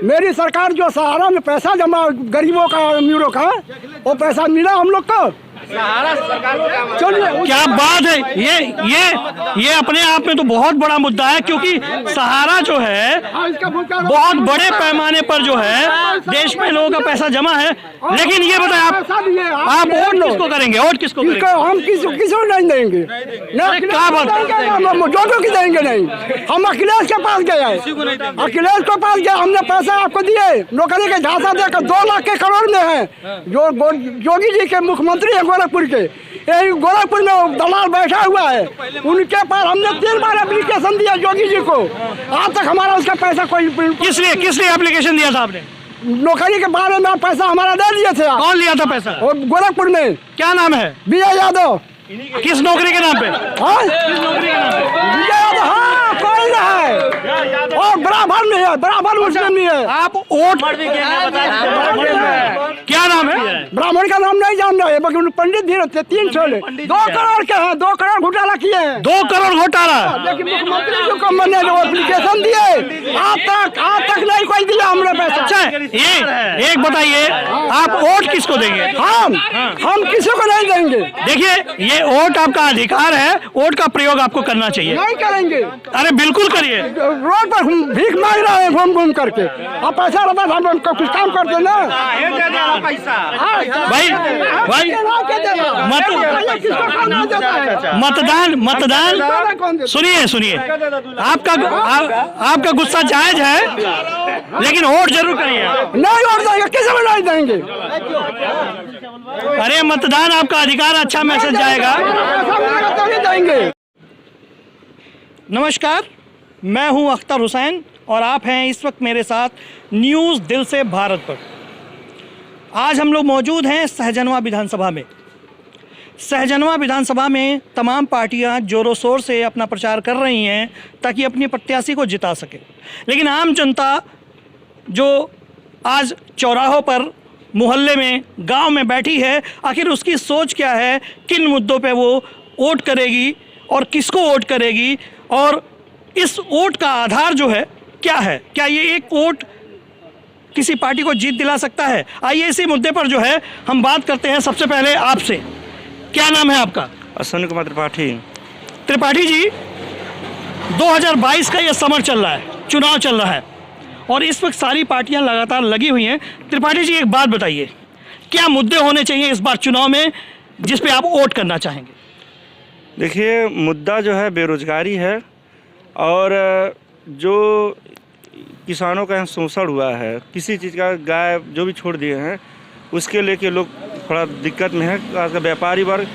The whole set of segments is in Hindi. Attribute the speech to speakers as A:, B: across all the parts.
A: मेरी सरकार जो सहारा में पैसा जमा गरीबों का अमीरों का वो पैसा मिला हम लोग को।
B: सहारा सरकार को
A: चलिए
C: क्या बात है, ये अपने आप में तो बहुत बड़ा मुद्दा है, क्योंकि सहारा जो है बहुत बड़े पैमाने पर जो है देश में लोगों का पैसा जमा है। लेकिन ये बताएं आप वोट किसको करेंगे, वोट किसको करेंगे?
A: हम किसी नहीं देंगे,
C: क्या बात,
A: जोजो की देंगे नहीं। हम अखिलेश के पास गए हैं, अखिलेश के पास गए, हमने पैसा आपको दिए, नौकरी के झांसा देकर 2 लाख के करोड़ में है। जो योगी जी के मुख्यमंत्री है गोरखपुर के, यही गोरखपुर में दलाल बैठा हुआ है, उनके पास हमने 3 बार एप्लीकेशन दिया योगी जी को, आज तक हमारा उसका पैसा कोई।
C: किस लिए एप्लीकेशन दिया था आपने?
A: नौकरी के बारे में पैसा हमारा दे दिए थे।
C: कौन लिया था पैसा?
A: गोरखपुर में।
C: क्या नाम है?
A: विजय यादव।
C: किस नौकरी के नाम पे?
A: किस नौकरी के नाम पे? विजय यादव। हाँ, कोई ना है और बराबर में है, बराबर मुस्लिम में है।
C: आप वोट क्या नाम है?
A: ब्राह्मण का नाम नहीं जान रहे, बाकी पंडित भी रहते 3 छोले 2 करोड़ के हैं, 2 करोड़ घोटाला किए हैं।
C: 2 करोड़ घोटाला।
A: लेकिन मुख्यमंत्री जी को मैंने जो एप्लीकेशन दिए आज तक नहीं कोई दिया हमने पैसा।
C: अच्छा ये एक बताइए, आप वोट किसको देंगे?
A: हम किसी को नहीं देंगे।
C: देखिए ये वोट आपका अधिकार है, वोट का प्रयोग आपको करना चाहिए।
A: नहीं करेंगे।
C: अरे बिल्कुल करिए।
A: रोड पर भीख मांग रहे हैं घूम घूम करके, अब पैसा रहता है हम कुछ काम करते ना।
C: भाई मतदान सुनिए आपका गुस्सा जायज है, लेकिन वोट जरूर करिए।
A: नहीं वोट देंगे, किसी को नहीं देंगे।
C: अरे मतदान आपका अधिकार, अच्छा मैसेज जाएगा।
A: देंगे।
C: नमस्कार, मैं हूं अख्तर हुसैन और आप हैं इस वक्त मेरे साथ न्यूज़ दिल से भारत पर। आज हम लोग मौजूद हैं सहजनवा विधानसभा में। सहजनवा विधानसभा में तमाम पार्टियां जोरों शोर से अपना प्रचार कर रही हैं ताकि अपने प्रत्याशी को जिता सके। लेकिन आम जनता जो आज चौराहों पर, मोहल्ले में, गांव में बैठी है, आखिर उसकी सोच क्या है, किन मुद्दों पे वो वोट करेगी और किसको वोट करेगी, और इस वोट का आधार जो है क्या है? क्या ये एक वोट किसी पार्टी को जीत दिला सकता है? आइए इसी मुद्दे पर जो है हम बात करते हैं। सबसे पहले आपसे, क्या नाम है आपका?
D: अश्विनी कुमार त्रिपाठी।
C: त्रिपाठी जी, 2022 का ये समर चल रहा है, चुनाव चल रहा है और इस वक्त सारी पार्टियां लगातार लगी हुई हैं। त्रिपाठी जी एक बात बताइए, क्या मुद्दे होने चाहिए इस बार चुनाव में जिस पे आप वोट करना चाहेंगे?
D: देखिए, मुद्दा जो है बेरोजगारी है और जो किसानों का यहाँ शोषण हुआ है, किसी चीज़ का गाय जो भी छोड़ दिए हैं उसके लेके लोग थोड़ा दिक्कत में है। खासकर व्यापारी वर्ग,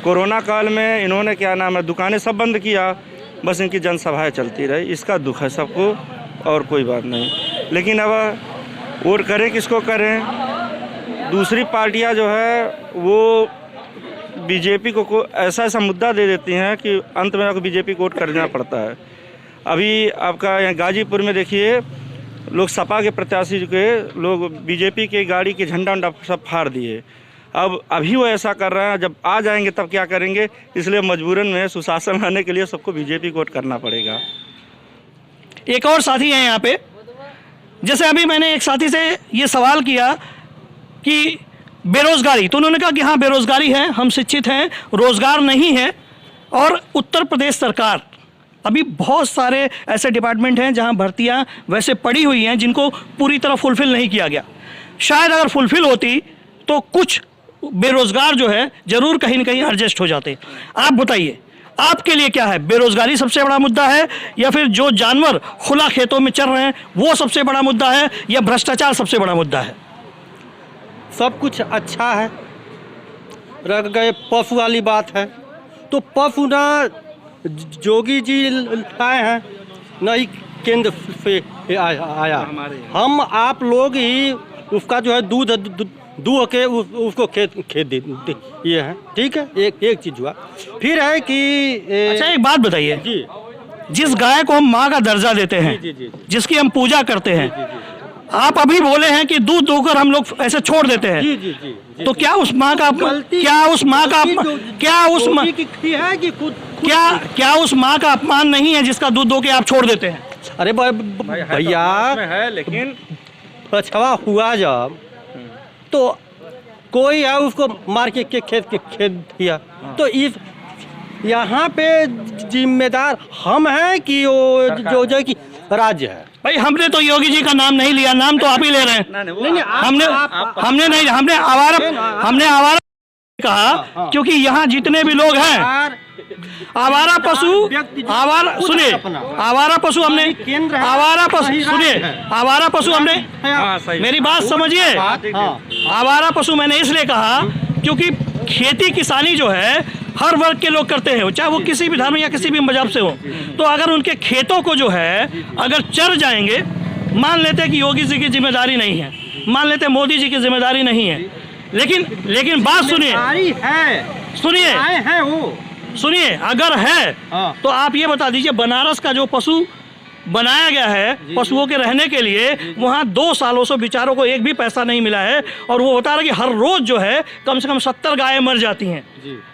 D: कोरोना काल में इन्होंने क्या नाम है दुकानें सब बंद किया, बस इनकी जनसभाएं चलती रही, इसका दुख है सबको और कोई बात नहीं। लेकिन अब वोट करें किसको करें? दूसरी पार्टियां जो है वो बीजेपी को ऐसा मुद्दा दे देती हैं कि अंत में आपको बीजेपी को वोट करना पड़ता है। अभी आपका यहाँ गाजीपुर में देखिए, लोग सपा के प्रत्याशी के लोग बीजेपी के गाड़ी के झंडा उंडा सब फाड़ दिए। अब अभी वो ऐसा कर रहे हैं, जब आ जाएंगे तब क्या करेंगे? इसलिए मजबूरन में सुशासन लाने के लिए सबको बीजेपी को वोट करना पड़ेगा।
C: एक और साथी हैं यहाँ पे, जैसे अभी मैंने एक साथी से ये सवाल किया कि बेरोजगारी, तो उन्होंने कहा कि हाँ बेरोजगारी है, हम शिक्षित हैं, रोजगार नहीं है। और उत्तर प्रदेश सरकार, अभी बहुत सारे ऐसे डिपार्टमेंट हैं जहां भर्तियां वैसे पड़ी हुई हैं जिनको पूरी तरह फुलफिल नहीं किया गया। शायद अगर फुलफिल होती तो कुछ बेरोजगार जो है जरूर कहीं ना कहीं एडजस्ट हो जाते। आप बताइए, आपके लिए क्या है? बेरोजगारी सबसे बड़ा मुद्दा है, या फिर जो जानवर खुला खेतों में चल रहे हैं वो सबसे बड़ा मुद्दा है, या भ्रष्टाचार सबसे बड़ा मुद्दा है?
E: सब कुछ अच्छा है। रह गए पफ वाली बात है, तो पफ ना जोगी जी आए हैं, नहीं केंद्र पे आया। हम आप लोग ही उसका जो है दूध दूह के उसको खेत दे ये है, ठीक है। एक चीज़ हुआ। फिर है कि
C: अच्छा एक बात बताइए
E: जी,
C: जिस गाय को हम माँ का दर्जा देते हैं,
E: जी,
C: जिसकी हम पूजा करते हैं, आप अभी बोले हैं कि दूध दोकर हम लोग ऐसे छोड़ देते हैं।
E: जी जी जी,
C: तो क्या उस माँ का है कि क्या उस माँ का अपमान नहीं है जिसका दूध दो के आप छोड़ देते हैं?
E: अरे भैया
D: है लेकिन
E: पछवा हुआ जब तो कोई है उसको मार के खेत दिया, तो इस यहाँ पे जिम्मेदार हम हैं कि वो जो कि राज्य है।
C: भाई हमने तो योगी जी का नाम नहीं लिया, नाम तो आप ही ले रहे हैं।
E: नहीं,
C: हमने आवारा कहा क्योंकि यहाँ जितने भी लोग हैं आवारा पशु, सुनिए आवारा पशु हमने आवारा पशु हमने मेरी बात समझिए। आवारा पशु मैंने इसलिए कहा क्योंकि खेती किसानी जो है हर वर्ग के लोग करते हैं, चाहे वो किसी भी धर्म या किसी भी मजहब से हो। तो अगर उनके खेतों को जो है अगर चर जाएंगे, मान लेते कि योगी जी की जिम्मेदारी नहीं है, मान लेते मोदी जी की जिम्मेदारी नहीं है, लेकिन बात सुनिए अगर है तो आप ये बता दीजिए, बनारस का जो पशु बनाया गया है पशुओं के रहने के लिए, वहाँ 2 सालों से बेचारों को एक भी पैसा नहीं मिला है, और वो बता रहा कि हर रोज जो है कम से कम 70 गायें मर जाती हैं।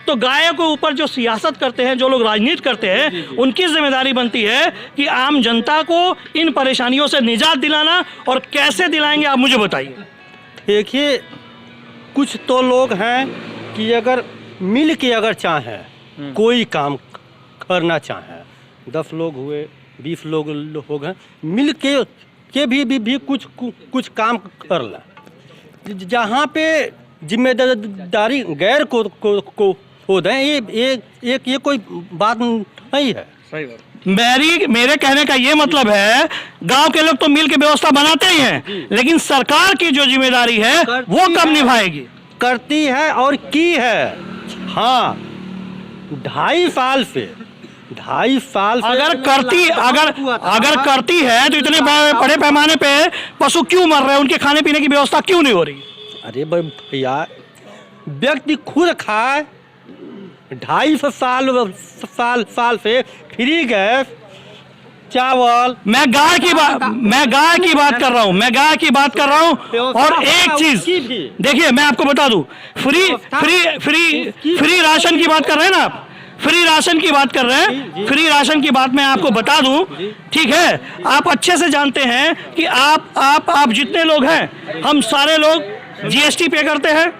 C: तो गायों के ऊपर जो सियासत करते हैं, जो लोग राजनीति करते हैं, उनकी जिम्मेदारी बनती है कि आम जनता को इन परेशानियों से निजात दिलाना, और कैसे दिलाएंगे आप मुझे बताइए।
E: देखिए कुछ तो लोग हैं कि अगर मिल के अगर चाहें कोई काम करना चाहें, 10 लोग हुए 20 लोग हैं, मिल के भी कुछ काम कर ला। जहाँ पे जिम्मेदारी गैर को दें, ये कोई बात नहीं है।
D: सही बात।
C: मेरे कहने का ये मतलब है, गांव के लोग तो मिल के व्यवस्था बनाते ही हैं, लेकिन सरकार की जो जिम्मेदारी है वो कब निभाएगी?
E: करती है और की है। हाँ, 2.5 साल से अगर करती है तो इतने बड़े पैमाने पे पशु क्यों मर रहे हैं? उनके खाने पीने की व्यवस्था क्यों नहीं हो रही? अरे भैया, व्यक्ति खुद खाए, 2.5 साल से फ्री गैस, चावल।
C: मैं गाय की बात कर रहा हूँ। और एक चीज देखिए, मैं आपको बता दूं, फ्री राशन की बात कर रहे हैं ना आप, फ्री राशन की बात कर रहे हैं। फ्री राशन की बात मैं आपको बता दूं, ठीक है, आप अच्छे से जानते हैं कि आप जितने लोग हैं, हम सारे लोग जीएसटी पे करते हैं,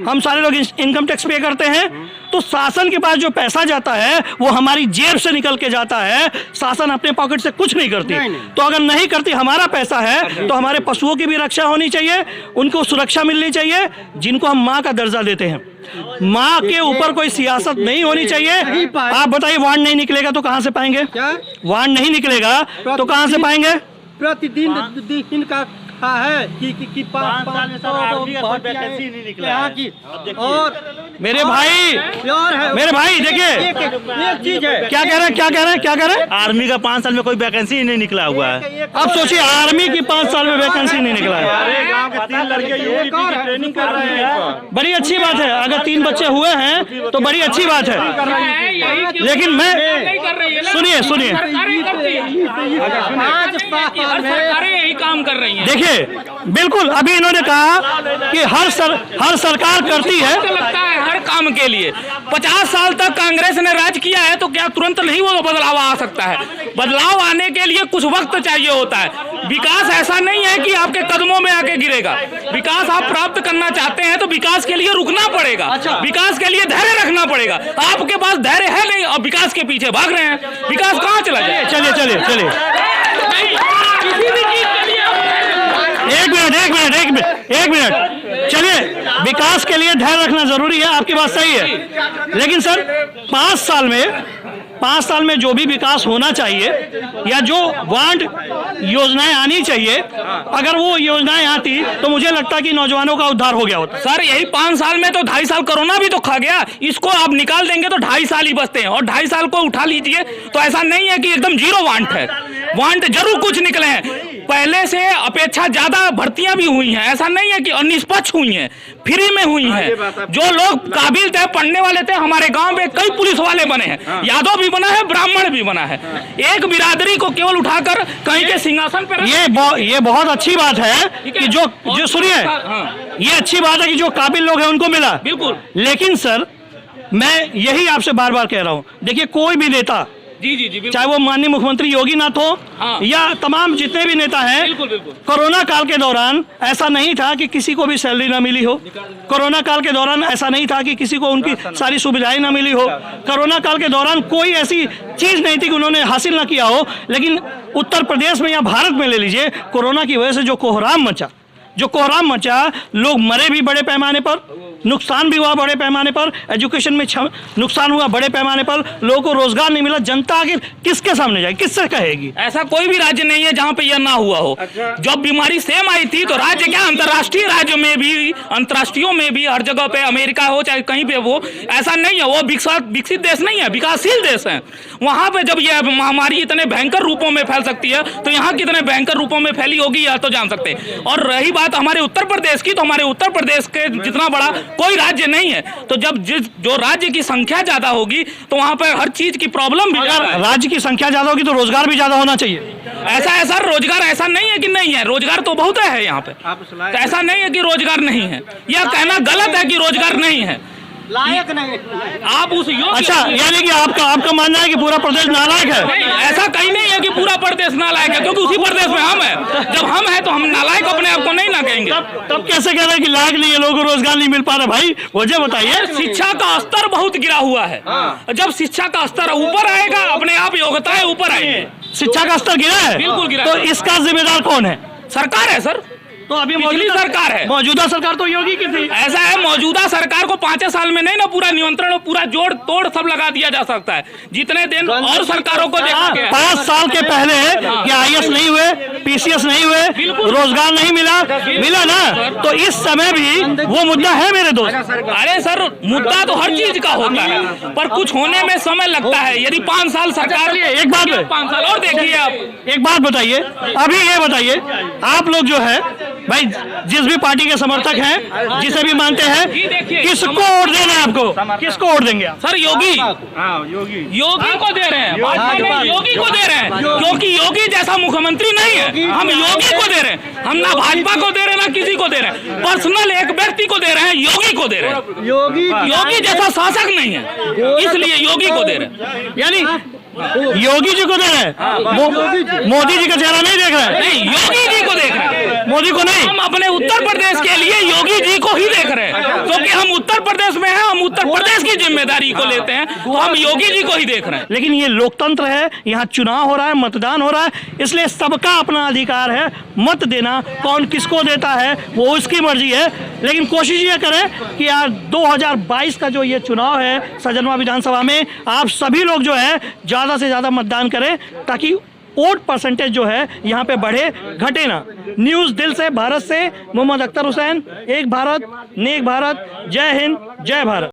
C: हम सारे लोग इनकम टैक्स पे करते हैं। तो शासन के पास जो पैसा जाता है वो हमारी जेब से निकल के जाता है, शासन अपने पॉकेट से कुछ नहीं करती। तो अगर नहीं करती, हमारा पैसा है, तो हमारे पशुओं की भी रक्षा होनी चाहिए, उनको सुरक्षा मिलनी चाहिए, जिनको हम माँ का दर्जा देते हैं। माँ के ऊपर कोई सियासत नहीं होनी चाहिए। आप बताइए, वांड नहीं निकलेगा तो कहाँ से पाएंगे? वांड नहीं निकलेगा तो कहाँ से पाएंगे?
E: प्रतिदिन का है कि 5
D: वैकेंसी नहीं निकला है।
E: और
C: मेरे भाई देखिए,
E: एक चीज है,
C: क्या कह रहे हैं?
D: आर्मी का 5 साल में कोई वैकेंसी ही नहीं निकला हुआ है।
C: अब सोचिए, आर्मी की 5 साल में वैकेंसी नहीं निकला है।
D: हमारे गांव के 3 लड़के यूपी की ट्रेनिंग कर रहे हैं।
C: बड़ी अच्छी बात है, अगर 3 बच्चे हुए हैं तो बड़ी अच्छी बात है। लेकिन मैं सुनिए
B: यही काम कर रही है।
C: देखिए, बिल्कुल अभी इन्होंने कहा कि हर सरकार करती है,
B: लगता है हर काम के लिए। 50 साल तक कांग्रेस ने राज किया है, तो क्या तुरंत नहीं वो बदलाव आ सकता है? बदलाव आने के लिए कुछ वक्त चाहिए होता है। विकास ऐसा नहीं है कि आपके कदमों में आके गिरेगा। विकास आप प्राप्त करना चाहते हैं तो विकास के लिए रुकना पड़ेगा, विकास के लिए धैर्य रखना पड़ेगा। आपके पास धैर्य है नहीं और विकास के पीछे भाग रहे हैं। विकास कहाँ चला जाए?
C: चलिए एक मिनट चलिए, विकास के लिए धैर्य रखना जरूरी है, आपकी बात सही है। लेकिन सर, 5 साल में जो भी विकास होना चाहिए या जो वांड योजनाएं आनी चाहिए, अगर वो योजनाएं आती तो मुझे लगता है कि नौजवानों का उद्धार हो गया होता।
B: सर, यही 5 साल में तो 2.5 साल कोरोना भी तो खा गया। इसको आप निकाल देंगे तो 2.5 साल ही बचते हैं, और 2.5 साल को उठा लीजिए तो ऐसा नहीं है कि एकदम जीरो वांट है। वांट जरूर कुछ निकले हैं, पहले से अपेक्षा ज्यादा भर्तियां भी हुई हैं। ऐसा नहीं है कि निष्पक्ष हुई हैं, फ्री में हुई हैं। जो लोग काबिल थे, पढ़ने वाले थे, हमारे गांव में कई पुलिस वाले बने हैं, यादव भी बना है, ब्राह्मण भी बना है। एक बिरादरी को केवल उठाकर कहीं के सिंहासन पर
C: ये बहुत अच्छी बात है कि जो सुनिए, ये अच्छी बात है कि जो काबिल लोग हैं उनको मिला, बिल्कुल। लेकिन सर, मैं यही आपसे बार बार कह रहा हूं, देखिए, कोई भी नेता
B: जी जी जी, बिल्कुल।
C: चाहे वो माननीय मुख्यमंत्री योगीनाथ हो
B: हाँ।
C: या तमाम जितने भी नेता हैं।
B: बिल्कुल बिल्कुल।
C: कोरोना काल के दौरान ऐसा नहीं था कि किसी को भी सैलरी ना मिली हो। कोरोना काल के दौरान ऐसा नहीं था कि किसी को उनकी सारी सुविधाएं ना मिली हो। कोरोना काल के दौरान कोई ऐसी चीज नहीं थी कि उन्होंने हासिल ना किया हो। लेकिन उत्तर प्रदेश में या भारत में ले लीजिए, कोरोना की वजह से जो कोहराम मचा, लोग मरे भी बड़े पैमाने पर, नुकसान भी हुआ बड़े पैमाने पर, एजुकेशन में नुकसान हुआ बड़े पैमाने पर, लोगों को रोजगार नहीं मिला। जनता आखिर किसके सामने जाएगी, किससे कहेगी?
B: ऐसा कोई भी राज्य नहीं है जहां पे यह ना हुआ हो। जब बीमारी सेम आई थी तो राज्य क्या, अंतर्राष्ट्रीय राज्यों में भी, अंतर्राष्ट्रीयों में भी, हर जगह पे, अमेरिका हो चाहे कहीं पे वो, ऐसा नहीं है। वो विकसित देश नहीं है, विकासशील देश है। वहां पे जब यह महामारी इतने भयंकर रूपों में फैल सकती है तो यहाँ कितने भयंकर रूपों में फैली होगी यह तो जान सकते हैं। और रही बात हमारे उत्तर प्रदेश की, तो हमारे उत्तर प्रदेश के जितना बड़ा कोई राज्य नहीं है। तो जब जो राज्य की संख्या ज्यादा होगी तो वहां पर हर चीज की प्रॉब्लम भी ज्यादा है।
C: राज्य की संख्या ज्यादा होगी तो रोजगार भी ज्यादा होना चाहिए।
B: ऐसा है सर, रोजगार ऐसा नहीं है कि नहीं है, रोजगार तो बहुत है यहाँ पे। तो ऐसा नहीं है कि रोजगार नहीं है, यह कहना गलत है कि रोजगार नहीं है।
E: लायक नहीं।
B: आप उस योग्य,
C: अच्छा, यानी कि आपका मानना है कि पूरा प्रदेश नालायक है?
B: नहीं, ऐसा कहीं नहीं है कि पूरा प्रदेश नालायक है, क्योंकि उसी प्रदेश में हम हैं। जब हम हैं तो हम नालायक अपने आप को नहीं ना कहेंगे।
C: तब कैसे कह रहे हैं कि लायक नहीं है, लोगों को रोजगार नहीं मिल पा रहा? भाई वजह बताइए।
B: शिक्षा का स्तर बहुत गिरा हुआ है। जब शिक्षा का स्तर ऊपर आएगा, अपने आप योग्यताएं ऊपर आएंगे।
C: शिक्षा का स्तर गिरा है,
B: बिल्कुल गिरा
C: तो
B: है।
C: इसका जिम्मेदार कौन है?
B: सरकार है सर,
C: तो अभी
B: पिछली सरकार है।
C: मौजूदा सरकार तो योगी की थी।
B: ऐसा है, मौजूदा सरकार को 5 साल में नहीं ना पूरा नियंत्रण, पूरा जोड़ तोड़ सब लगा दिया जा सकता है। जितने दिन और सरकारों को देखा गया,
C: 5 साल के पहले कि IAS नहीं हुए, PCS नहीं हुए, रोजगार नहीं मिला ना, तो इस समय भी वो मुद्दा है मेरे दोस्त।
B: अरे सर, मुद्दा तो हर चीज का होता है, पर कुछ होने में समय लगता है। यदि 5 साल सरकार,
C: एक बात
B: 5 साल और देखिए आप।
C: एक बात बताइए, अभी ये बताइए, आप लोग जो है भाई जिस भी पार्टी के समर्थक हैं, जिसे भी मानते हैं, किसको वोट देना है आपको? किसको वोट देंगे आप?
B: सर योगी को दे रहे हैं, भाजपा नहीं, योगी को दे रहे हैं, क्योंकि योगी जैसा मुख्यमंत्री नहीं है। हम योगी को दे रहे हैं, हम ना भाजपा को दे रहे हैं ना किसी को दे रहे हैं। पर्सनल एक व्यक्ति को दे रहे हैं, योगी को दे रहे हैं। योगी जैसा शासक नहीं है, इसलिए योगी को दे रहे हैं।
C: यानी योगी जी को दे रहे हैं, मोदी जी का चेहरा नहीं देख रहे हैं?
B: नहीं, योगी जी को देख रहे हैं,
C: मोदी को नहीं।
B: हम अपने उत्तर प्रदेश के लिए योगी जी को ही देख रहे हैं, क्योंकि हम उत्तर प्रदेश में हैं, हम उत्तर प्रदेश की जिम्मेदारी को लेते हैं, तो हम योगी जी को ही देख रहे हैं।
C: लेकिन ये लोकतंत्र है, यहाँ चुनाव हो रहा है, मतदान हो रहा है, इसलिए सबका अपना अधिकार है मत देना। कौन किसको देता है वो उसकी मर्जी है, लेकिन कोशिश ये करें कि यार 2022 का जो ये चुनाव है सहजनवा विधानसभा में, आप सभी लोग जो है ज़्यादा से ज़्यादा मतदान करें, ताकि वोट परसेंटेज जो है यहाँ पे बढ़े, घटे ना। न्यूज़ दिल से भारत से मोहम्मद अख्तर हुसैन, एक भारत नेक भारत, जय हिंद जय भारत।